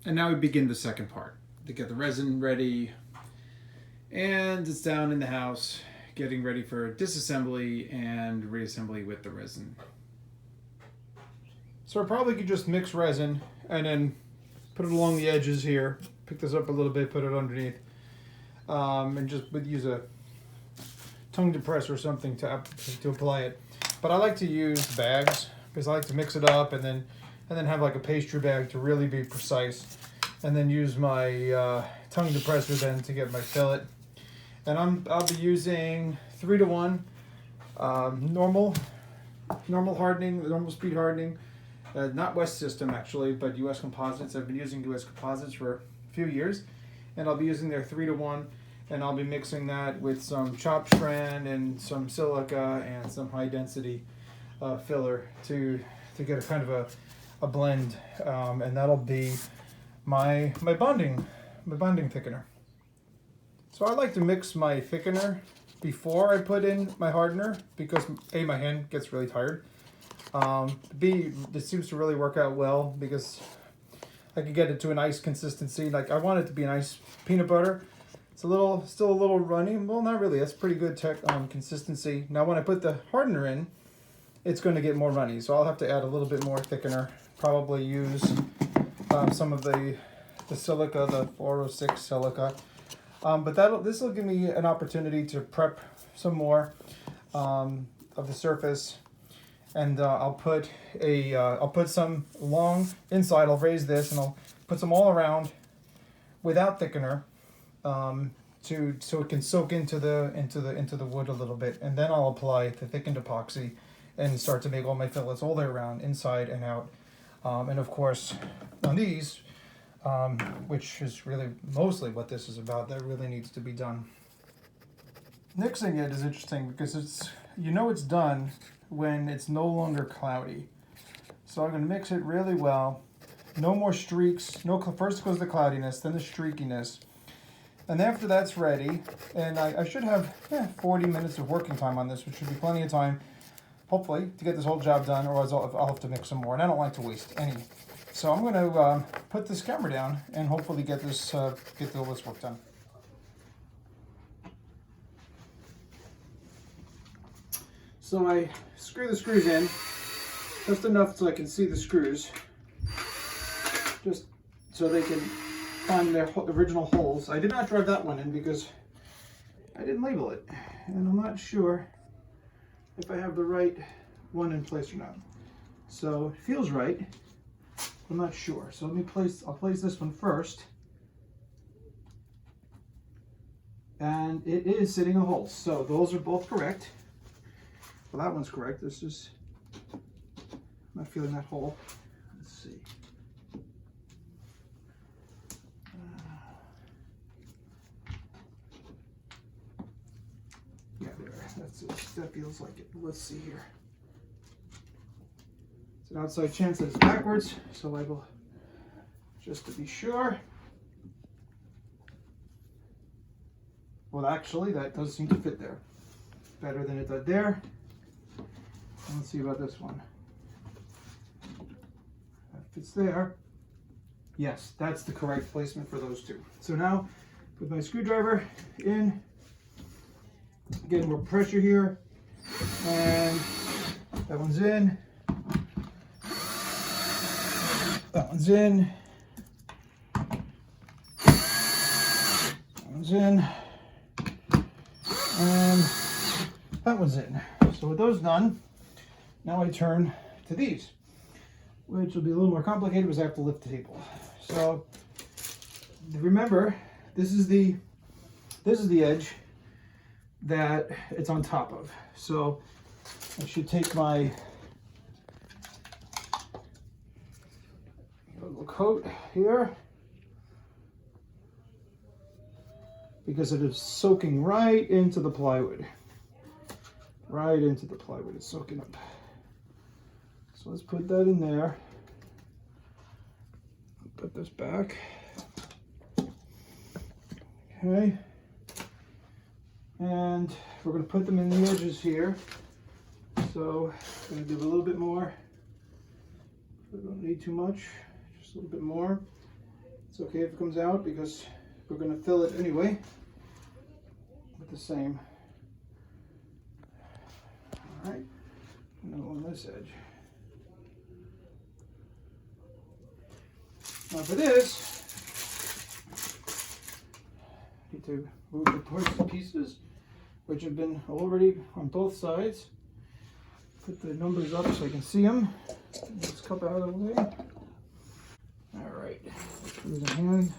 And now we begin the second part. To get the resin ready, and it's down in the house getting ready for disassembly and reassembly with the resin. So I probably could just mix resin and then put it along the edges here, pick this up a little bit, put it underneath, and just would use a tongue depressor or something to apply it. But I like to use bags because I like to mix it up and then have like a pastry bag to really be precise, and then use my tongue depressor then to get my fillet. And I'll be using 3-to-1 normal hardening, normal speed hardening, not West System actually, but US Composites. I've been using US Composites for a few years, and I'll be using their 3-to-1, and I'll be mixing that with some chopped strand and some silica and some high density filler to get a kind of a blend, and that'll be my bonding thickener. So I like to mix my thickener before I put in my hardener because A, my hand gets really tired. B, this seems to really work out well because I can get it to a nice consistency. Like I want it to be a nice peanut butter. It's still a little runny. Well, not really. That's pretty good consistency. Now when I put the hardener in, it's going to get more runny. So I'll have to add a little bit more thickener. Probably use some of the silica, the 406 silica. But this will give me an opportunity to prep some more of the surface, and I'll put some along inside. I'll raise this and I'll put some all around without thickener, so it can soak into the wood a little bit, and then I'll apply the thickened epoxy and start to make all my fillets all the way around, inside and out, and of course on these. Which is really mostly what this is about. That really needs to be done. Mixing it is interesting because it's done when it's no longer cloudy. So I'm going to mix it really well. No more streaks. First goes the cloudiness, then the streakiness. And after that's ready, and I should have 40 minutes of working time on this, which should be plenty of time, hopefully, to get this whole job done, or else I'll have to mix some more. And I don't like to waste any. So I'm going to put this camera down and hopefully get all this work done. So I screw the screws in just enough so I can see the screws, just so they can find their original holes. I did not drive that one in because I didn't label it, and I'm not sure if I have the right one in place or not. So it feels right. I'm not sure. So I'll place this one first. And it is sitting a hole. So those are both correct. Well, that one's correct. I'm not feeling that hole. Let's see. Yeah, there. That's it. That feels like it. Let's see here. It's an outside chance that it's backwards, so I will, just to be sure. Well, actually, that does seem to fit there. Better than it did there. Let's see about this one. That fits there. Yes, that's the correct placement for those two. So now, put my screwdriver in. Getting more pressure here. And that one's in. That one's in. That one's in. And that one's in. So with those done, now I turn to these, which will be a little more complicated because I have to lift the table. So remember, this is the edge that it's on top of. So I should take my little coat here, because it is soaking right into the plywood. Right into the plywood, it's soaking up. So let's put that in there. Put this back. Okay. And we're going to put them in the edges here. So I'm going to give a little bit more. We don't need too much, just a little bit more. It's okay if it comes out because we're going to fill it anyway with the same. All right, I'm going to go on this edge. Now for this, I need to move the torch pieces, which have been already on both sides. Put the numbers up so I can see them. This cup out of the way. All right, through the hand.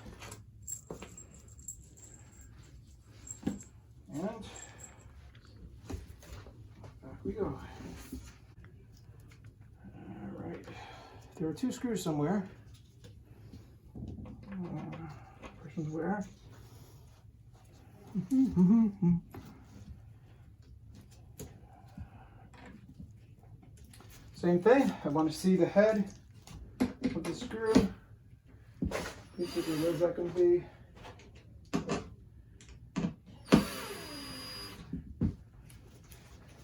And back we go. All right, there are 2 screws somewhere. Person's where? Same thing, I want to see the head of the screw. Basically, where's that going to be?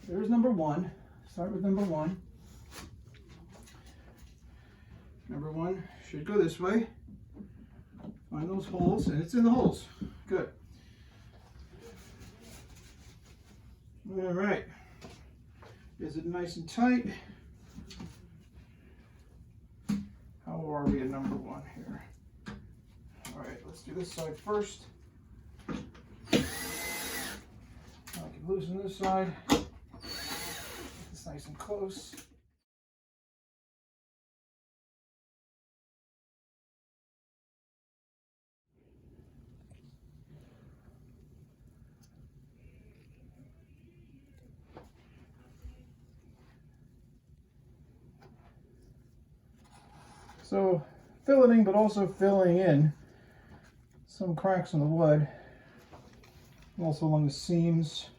There's number 1. Start with number 1. Number 1 should go this way. Find those holes, and it's in the holes. Good. All right. Is it nice and tight? How are we at number 1 here? All right, let's do this side first. I can loosen this side. It's nice and close. So filleting, but also filling in some cracks in the wood, also along the seams.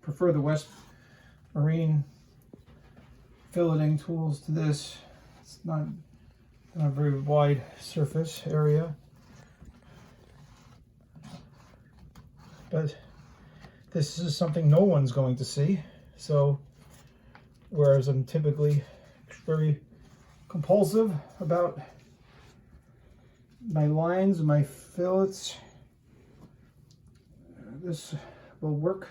Prefer the West Marine filleting tools to this. It's not a very wide surface area, but this is something no one's going to see. So whereas I'm typically very compulsive about my lines and my fillets, this will work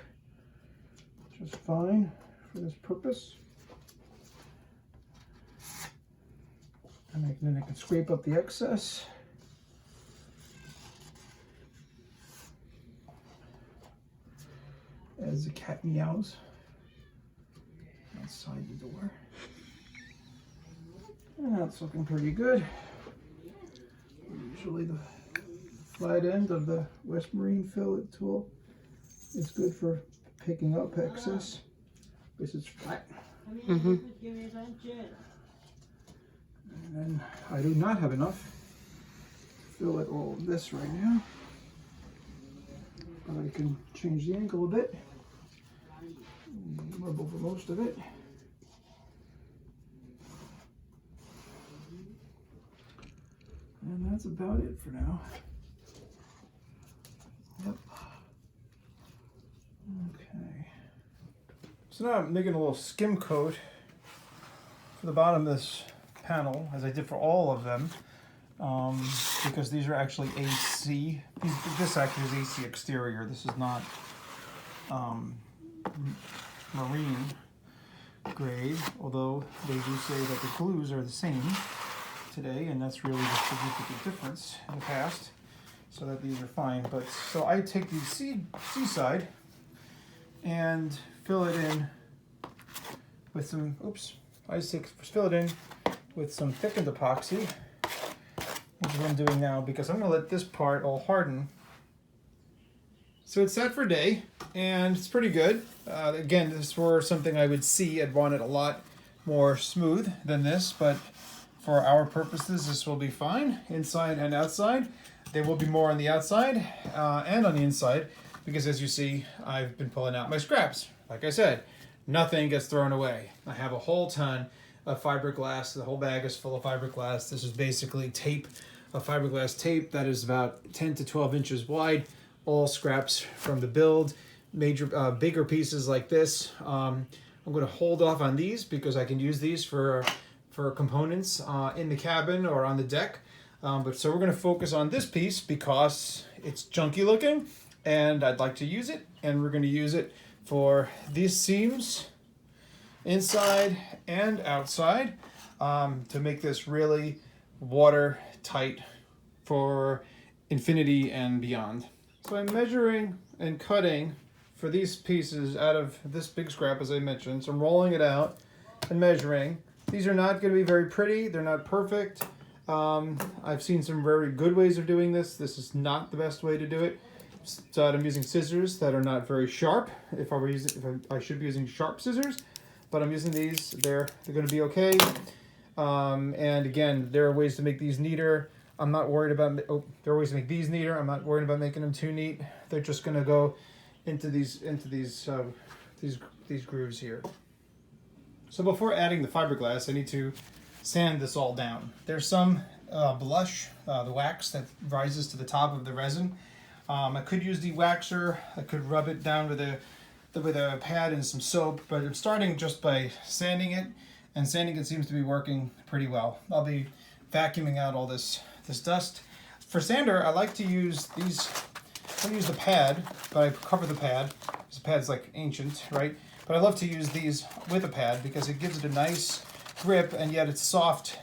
just fine for this purpose. And then I can scrape up the excess. As the cat meows outside the door. And that's looking pretty good. Usually the flat end of the West Marine fillet tool is good for picking up excess because it's flat. And then I do not have enough to fillet all of this right now, but I can change the angle a bit. Rub over most of it. And that's about it for now. Yep. Okay. So now I'm making a little skim coat for the bottom of this panel, as I did for all of them, because these are actually AC. This actually is AC exterior. This is not marine grade, although they do say that the glues are the same today, and that's really the significant difference in the past, so that these are fine. But so I take the C side and fill it in with some, fill it in with some thickened epoxy, which is what I'm doing now, because I'm going to let this part all harden. So it's set for a day, and it's pretty good. Again, this were something I would see. I'd want it a lot more smooth than this, but for our purposes, this will be fine, inside and outside. There will be more on the outside and on the inside, because as you see, I've been pulling out my scraps. Like I said, nothing gets thrown away. I have a whole ton of fiberglass. The whole bag is full of fiberglass. This is basically tape, a fiberglass tape that is about 10 to 12 inches wide. All scraps from the build. Major, bigger pieces like this I'm going to hold off on these because I can use these for components in the cabin or on the deck. But so we're going to focus on this piece because it's junky looking and I'd like to use it, and we're going to use it for these seams inside and outside to make this really watertight for infinity and beyond. So I'm measuring and cutting for these pieces out of this big scrap, as I mentioned. So I'm rolling it out and measuring. These are not going to be very pretty. They're not perfect. I've seen some very good ways of doing this. This is not the best way to do it. So I'm using scissors that are not very sharp. If I should be using sharp scissors, but I'm using these. They're going to be okay. And again, there are ways to make these neater. I'm not worried about. There are ways to make these neater. I'm not worried about making them too neat. They're just going to go into these grooves here. So before adding the fiberglass, I need to sand this all down. There's some blush, the wax that rises to the top of the resin. I could use the waxer. I could rub it down with a pad and some soap, but I'm starting just by sanding it, and sanding it seems to be working pretty well. I'll be vacuuming out all this dust. For sander, I like to use these. I use the pad, but I cover the pad. This pad's like ancient, right? But I love to use these with a pad because it gives it a nice grip, and yet it's soft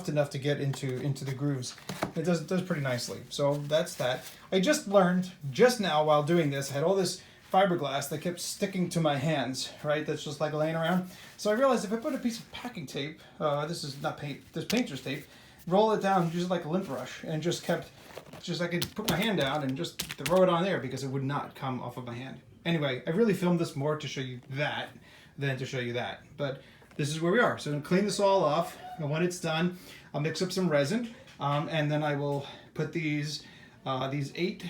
enough to get into the grooves. It does pretty nicely. So that's that. I just learned just now while doing this, I had all this fiberglass that kept sticking to my hands, right? That's just like laying around. So I realized if I put a piece of packing tape, this is not paint, this painter's tape, roll it down, use it like a lint brush, and just I could put my hand down and just throw it on there because it would not come off of my hand. Anyway, I really filmed this more to show you that than to show you that. But this is where we are. So I'm going to clean this all off, and when it's done, I'll mix up some resin, and then I will put these 8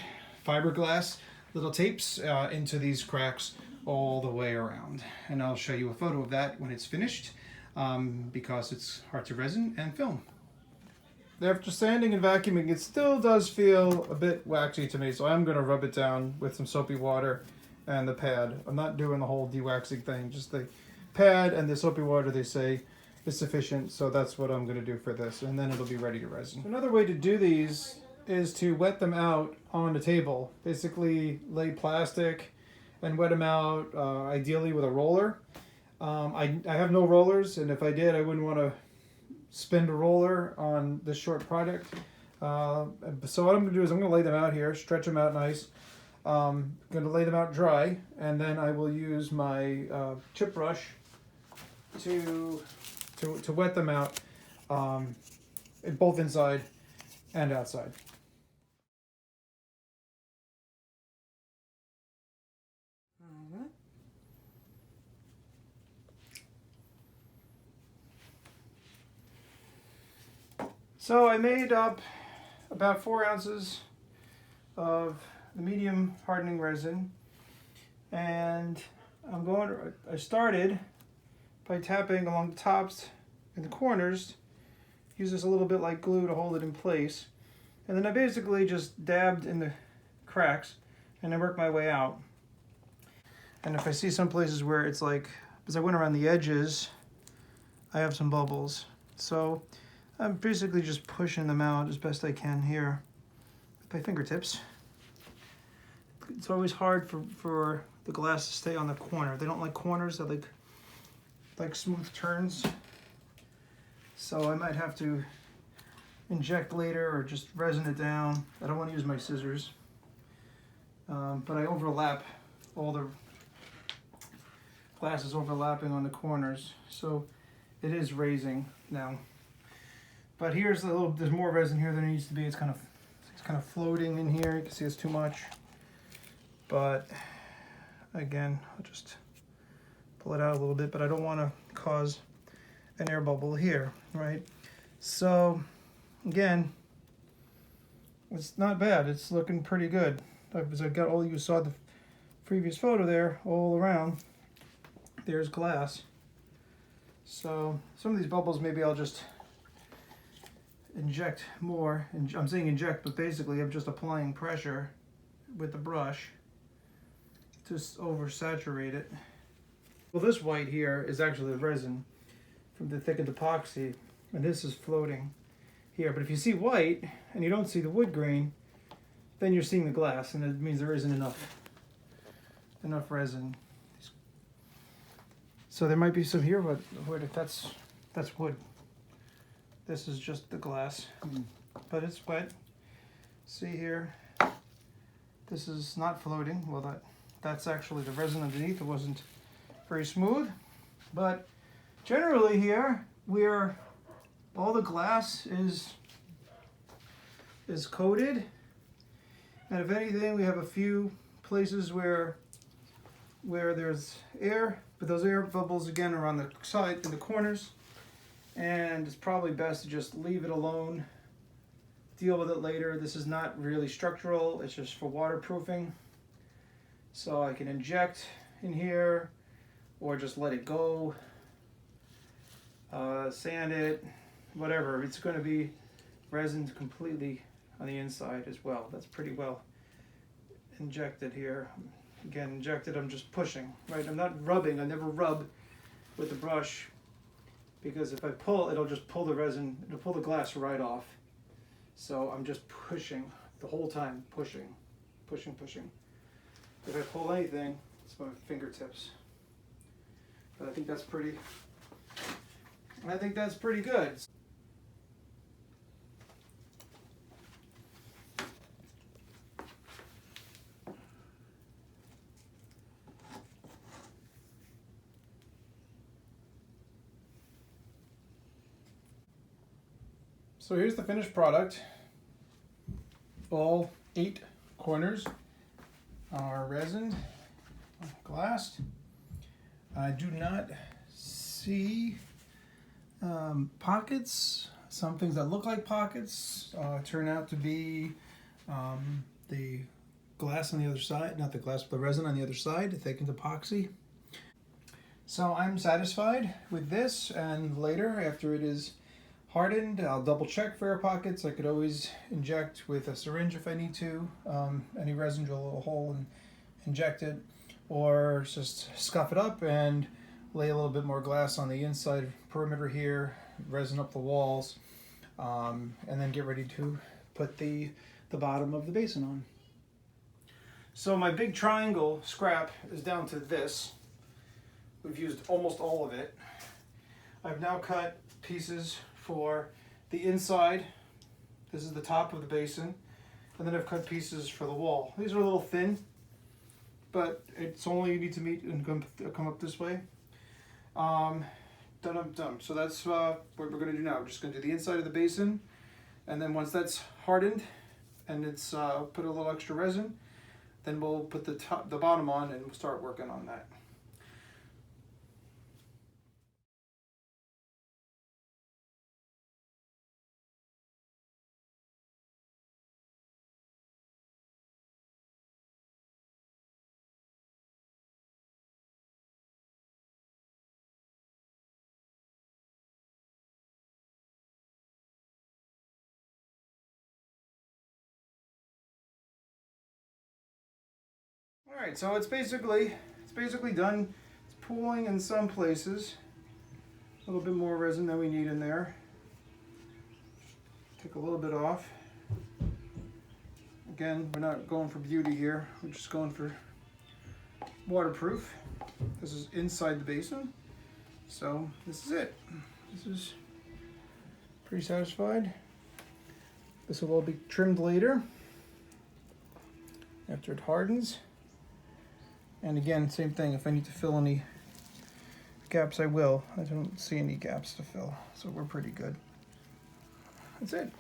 fiberglass little tapes into these cracks all the way around. And I'll show you a photo of that when it's finished, because it's hard to resin and film. After sanding and vacuuming, it still does feel a bit waxy to me, so I'm going to rub it down with some soapy water and the pad. I'm not doing the whole de-waxing thing, just the pad and the soapy water, they say, is sufficient, so that's what I'm going to do for this, and then it'll be ready to resin. Another way to do these is to wet them out on the table. Basically lay plastic and wet them out, ideally with a roller. I have no rollers, and if I did, I wouldn't want to spend a roller on this short project. So what I'm going to do is I'm going to lay them out here, stretch them out nice. I'm going to lay them out dry, and then I will use my chip brush to wet them out, both inside and outside. So I made up about 4 ounces of the medium hardening resin, and I started by tapping along the tops and the corners. Use this a little bit like glue to hold it in place, and then I basically just dabbed in the cracks and I worked my way out. And if I see some places where it's like, as I went around the edges, I have some bubbles, so I'm basically just pushing them out as best I can here with my fingertips. It's always hard for the glass to stay on the corner. They don't like corners, they like smooth turns. So I might have to inject later or just resin it down. I don't want to use my scissors. But I overlap all the glasses overlapping on the corners. So it is raising now. But here's there's more resin here than there needs to be. It's kind of floating in here. You can see it's too much. But again, I'll just pull it out a little bit, but I don't want to cause an air bubble here, right? So again, it's not bad. It's looking pretty good. As I got all, you saw the previous photo there, all around, there's glass. So some of these bubbles, maybe I'll just inject more. And I'm saying inject, but basically I'm just applying pressure with the brush to oversaturate it. Well, this white here is actually the resin from the thickened epoxy, and this is floating here. But if you see white and you don't see the wood grain, then you're seeing the glass, and it means there isn't enough resin. So there might be some here, but that's wood. This is just the glass, but it's wet. See here, this is not floating. Well, that's actually the resin underneath. It wasn't very smooth, but generally here all the glass is coated, and if anything, we have a few places where there's air, but those air bubbles again are on the side in the corners, and it's probably best to just leave it alone, deal with it later. This is not really structural, it's just for waterproofing. So I can inject in here or just let it go, sand it, whatever. It's going to be resin completely on the inside as well. That's pretty well injected here. Again, injected, I'm just pushing, right? I'm not rubbing. I never rub with the brush, because if I pull, it'll just pull the resin, it'll pull the glass right off. So I'm just pushing the whole time, pushing. If I pull anything, it's my fingertips. But I think that's pretty good. So here's the finished product. All 8 corners are resined, glassed. I do not see pockets. Some things that look like pockets turn out to be the glass on the other side, not the glass, but the resin on the other side, the thickened epoxy. So I'm satisfied with this, and later, after it is hardened, I'll double check for air pockets. I could always inject with a syringe if I need to, any resin, drill a little hole and inject it, or just scuff it up and lay a little bit more glass on the inside perimeter here, resin up the walls, and then get ready to put the bottom of the basin on. So my big triangle scrap is down to this. We've used almost all of it. I've now cut pieces for the inside. This is the top of the basin, and then I've cut pieces for the wall. These are a little thin, but it's only you need to meet and come up this way. Done. So that's what we're going to do now. We're just going to do the inside of the basin, and then once that's hardened and it's put a little extra resin, then we'll put the bottom on and we'll start working on that. All right, so it's basically done. It's pooling in some places. A little bit more resin than we need in there. Take a little bit off. Again, we're not going for beauty here. We're just going for waterproof. This is inside the basin. So this is it. This is pretty satisfied. This will all be trimmed later after it hardens. And again, same thing, if I need to fill any gaps, I will. I don't see any gaps to fill, so we're pretty good. That's it.